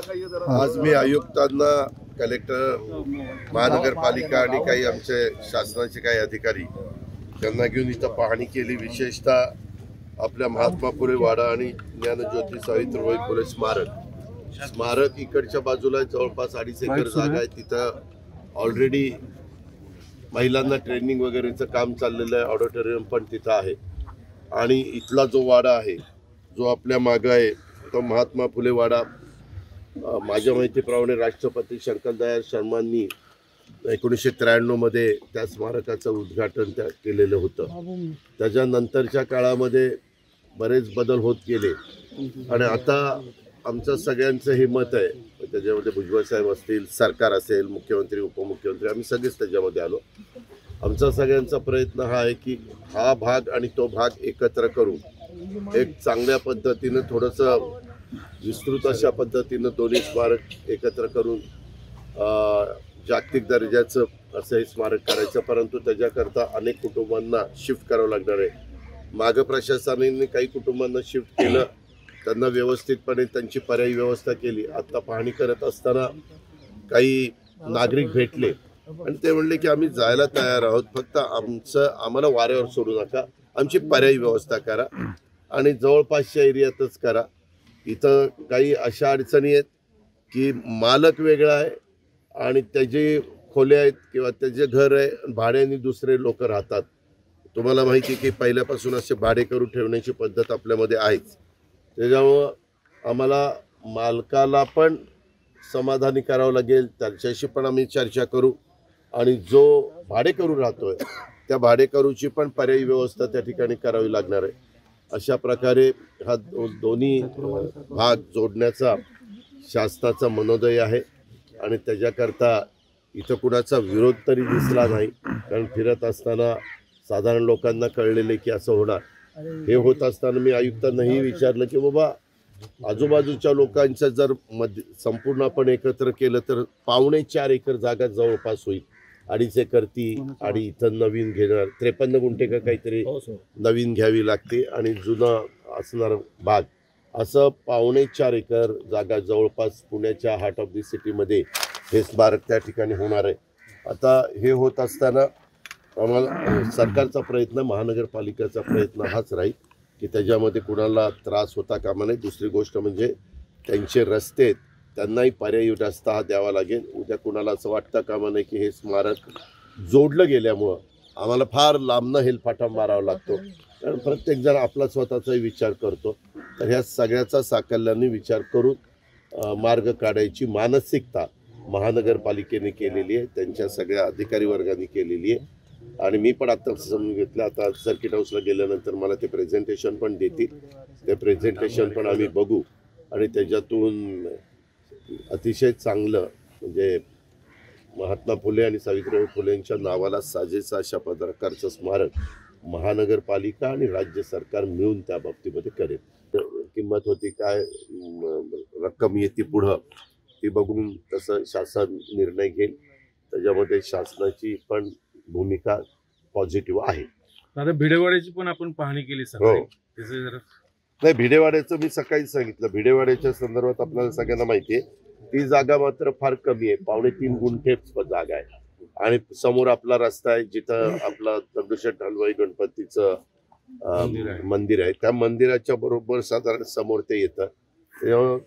आज मी आयुक्तांना, कलेक्टर, महानगरपालिका आणि काही आमचे शासनाचे काही अधिकारी त्यांना घेऊन इथं पाहणी केली। विशेषतः आपल्या महात्मा फुले वाडा आणि ज्ञानज्योती सावित्रीबाई फुले स्मारक इकडच्या बाजूला जवळपास 2.5 एकर जागा आहे। तिथं ऑलरेडी महिलांना ट्रेनिंग वगैरेचं काम चाललेलं आहे। ऑडिटोरियम पण तिथं आहे आणि इथला जो वाडा आहे, जो आपल्या मागे आहे, तो महात्मा फुले वाडा माझ्या माहितीप्रमाणे राष्ट्रपती शंकरदयाळ शर्मांनी 1993 मध्ये त्या स्मारकाचं उद्घाटन केलेलं होतं। त्याच्यानंतरच्या काळामध्ये बरेच बदल होत गेले आणि आता आमचं सगळ्यांचं हे मत आहे, त्याच्यामध्ये भुजबळ साहेब असतील, सरकार असेल, मुख्यमंत्री, उपमुख्यमंत्री, आम्ही सगळेच त्याच्यामध्ये आलो। आमचा सगळ्यांचा प्रयत्न हा आहे की हा भाग आणि तो भाग एकत्र करून एक चांगल्या पद्धतीनं, थोडंसं विस्तृत अशा पद्धतीनं दोन्ही स्मारक एकत्र करून जागतिक दर्जाचं असं हे स्मारक करायचं। परंतु त्याच्याकरता अनेक कुटुंबांना शिफ्ट करावं लागणार आहे। मागं प्रशासनाने काही कुटुंबांना शिफ्ट केलं, त्यांना व्यवस्थितपणे त्यांची पर्यायी व्यवस्था केली। आता पाहणी करत असताना काही नागरिक भेटले आणि ते म्हणले की आम्ही जायला तयार आहोत, फक्त आम्हाला वाऱ्यावर सोडू नका, आमची पर्यायी व्यवस्था करा आणि जवळपासच्या एरियातच करा। इथं काही अशा अडचणी आहेत की मालक वेगळा आहे आणि त्याचे खोल्या आहेत किंवा त्याचे घर आहे, भाड्याने दुसरे लोक राहतात। तुम्हाला माहिती आहे की पहिल्यापासून असे भाडे करून ठेवण्याची पद्धत आपल्यामध्ये आहेच। त्याच्यामुळं आम्हाला मालकाला पण समाधानी करावं लागेल, त्याच्याशी पण आम्ही चर्चा करू आणि जो भाडेकरू राहतोय त्या भाडेकरूची पण पर्यायी व्यवस्था त्या ठिकाणी करावी लागणार आहे। अशा प्रकारे हा दोन्ही भाग जोडण्याचा शासनाचा मनोदय आहे आणि त्याच्याकरता इथं कुणाचा विरोध तरी दिसला नाही, कारण फिरत असताना साधारण लोकांना कळलेले की असं होणार। हे होत असताना मी आयुक्तांनाही विचारलं की बाबा आजूबाजूच्या लोकांचं जर संपूर्ण आपण एकत्र केलं तर 4.25 एकर जागा जवळपास होईल। 2.5 एकर ती आणि इथं नवीन घेणार 53 गुंठे का काहीतरी नवीन घ्यावी लागते आणि जुना असणार भाग, असं 4.25 एकर जागा जवळपास पुण्याच्या हार्ट ऑफ दी सिटीमध्ये हे स्मारक त्या ठिकाणी होणार आहे। आता हे होत असताना आम्हाला सरकारचा प्रयत्न, महानगरपालिकेचा प्रयत्न हाच राहील की त्याच्यामध्ये कुणाला त्रास होता कामा नये। दुसरी गोष्ट म्हणजे त्यांचे रस्ते, त्यांनाही पर्यायी रस्ता हा द्यावा लागेल। उद्या कुणाला असं वाटतं कामा नये की हे स्मारक जोडलं गेल्यामुळं आम्हाला फार लांबनं हेलपाटा मारावा लागतो, कारण प्रत्येकजण आपला स्वतःचाही विचार करतो। तर ह्या सगळ्याचा साकल्याने विचार करून मार्ग काढायची मानसिकता महानगरपालिकेने केलेली आहे, त्यांच्या सगळ्या अधिकारी वर्गाने केलेली आहे आणि मी पण आता समजून घेतलं। आता सर्किट हाऊसला गेल्यानंतर मला ते प्रेझेंटेशन पण देतील, ते प्रेझेंटेशन पण आम्ही बघू आणि त्याच्यातून अतिशय चांगलं म्हणजे महात्मा फुले आणि सावित्रीबाई फुलेंच्या नावाला साजेसं अशा प्रकारचं स्मारक महानगरपालिका आणि राज्य सरकार मिळून त्या बाबतीमध्ये करेल। किंमत होती काय, रक्कम येते पुढं, ती बघून तसं शासन निर्णय घेईल। त्याच्यामध्ये शासनाची पण भूमिका पॉझिटिव्ह आहे। आता भिडेवाड्याची पण आपण पाहणी केली सकाळी, नाही भिडेवाड्याचं मी सकाळीच सांगितलं। भिडेवाड्याच्या संदर्भात आपल्याला सगळ्यांना माहिती आहे, ती जागा मात्र फार कमी आहे, 3.25 गुंठे जागा आहे आणि समोर आपला रस्ता आहे, जिथं आपला दगडूशेठ हलवाई गणपतीचं मंदिर आहे, त्या मंदिराच्या बरोबर साधारण समोर ते येतं। त्यामुळे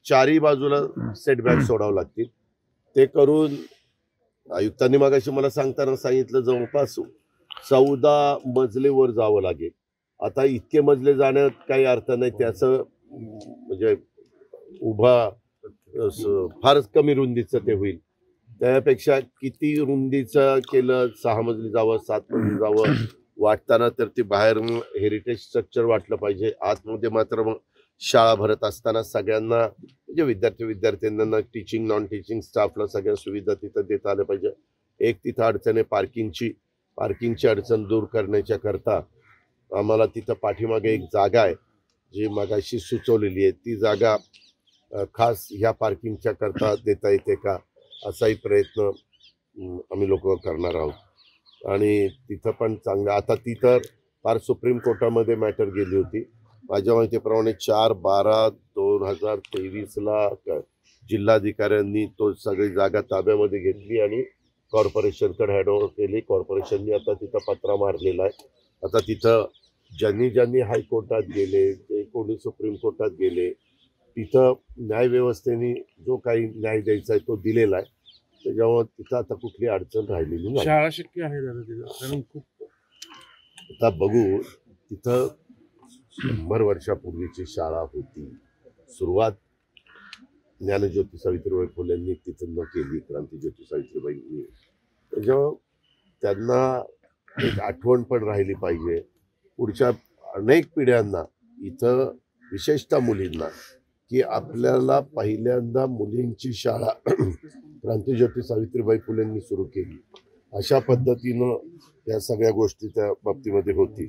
चारही बाजूला सेटबॅक सोडावं लागतील। ते करून आयुक्तांनी मगाशी मला सांगताना सांगितलं जवळपास 14 मजले वर जावं लागेल। आता इतके मजले जाण्यात काही अर्थ नाही, त्याचं म्हणजे उभा फारच कमी रुंदीचं ते होईल। त्यापेक्षा किती रुंदीचं केलं, 6 मजली जावं, 7 मजली जावं वाटताना तर ते बाहेर हेरिटेज स्ट्रक्चर वाटलं पाहिजे, आतमध्ये मात्र मग शाळा भरत असताना सगळ्यांना म्हणजे विद्यार्थ्यांना, टीचिंग नॉन टीचिंग स्टाफला सगळ्या सुविधा तिथं देता आल्या पाहिजे। एक तिथं अडचण आहे पार्किंगची अडचण दूर करण्याच्या करता आम्हाला तिथं पाठीमागे एक जागा आहे जी मगाशी सुचवलेली आहे, ती जागा खास ह्या पार्किंगच्या करता देता येते का, असाही प्रयत्न आम्ही लोक करणार आहोत। आणि तिथं पण चांगलं, आता तिथं फार सुप्रीम कोर्टामध्ये मॅटर गेली होती, माझ्या माहितीप्रमाणे 4/12/2023 जिल्हाधिकाऱ्यांनी तो सगळी जागा ताब्यामध्ये घेतली आणि कॉर्पोरेशनकडे हँडओव्हर केली. कॉर्पोरेशनने आता तिथं पत्रा मारलेला आहे. आता तिथं ज्यांनी हायकोर्टात गेले, जे कोणी सुप्रीम कोर्टात गेले, तिथं न्यायव्यवस्थेने जो काही न्याय द्यायचा आहे तो दिलेला आहे. त्याच्यामुळे तिथं आता कुठली अडचण राहिलेली नाही. शाळा शक्य आहे दादा तिथं, कारण खूप आता बघू, तिथं 100 वर्षापूर्वीची शाळा होती. सुरुवात ज्ञानज्योती सावित्रीबाई फुलेंनी तिथं न केली, क्रांतीज्योती सावित्रीबाईंनी. त्याच्यामुळं त्यांना एक आठवण पण राहिली पाहिजे पुढच्या अनेक पिढ्यांना, इथं विशेषतः मुलींना, की आपल्याला पहिल्यांदा मुलींची शाळा क्रांतीज्योती सावित्रीबाई फुलेंनी सुरू केली. अशा पद्धतीनं या सगळ्या गोष्टी त्या बाबतीमध्ये होती.